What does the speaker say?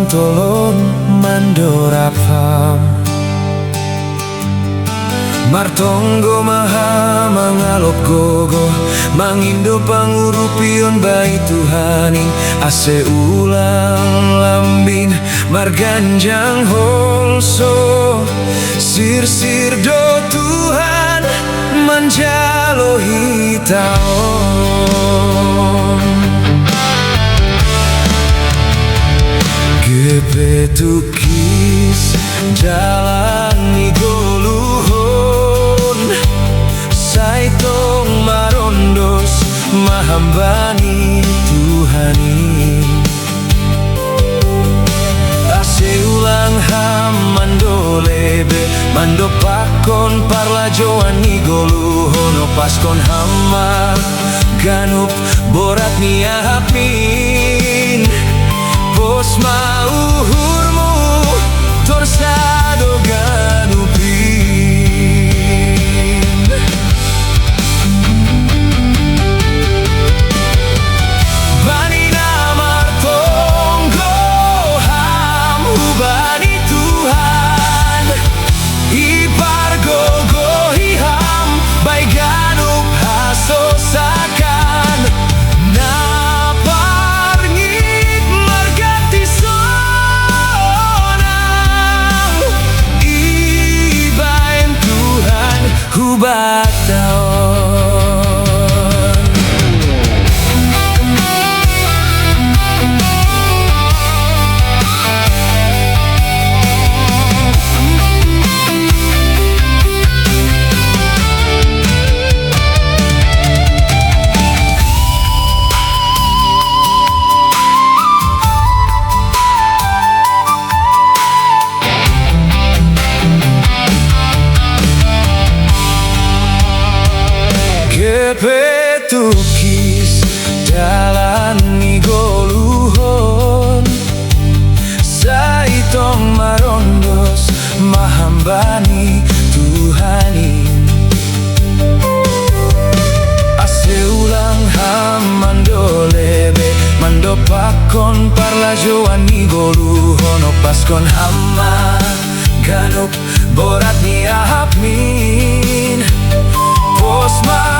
tolon mandorapam Martonggo maha mangalop gogo Mangindo pangurupion bayi Tuhaning ase ulang lambin Marganjang holso Sir do Tuhan manjalo hitaon Gepetukis jalani goluhon Saitong marondos mahambani Tuhani Ase ulang ham mandolebe Mando pakon parla joani goluhon Opaskon hama ganup borat niapin Bos mauhurmu torsado ganupin Bani namar tonggo ham hubani Tuhan Ipar gogo hiham bai ganup hasosakan Gepetukis jalani goluhon Saitong marondos mahambani Tuhani Ase ulang ham mandolebe Mando pakon parla joani goluhon Opaskon hama ganup borat niapmin Posma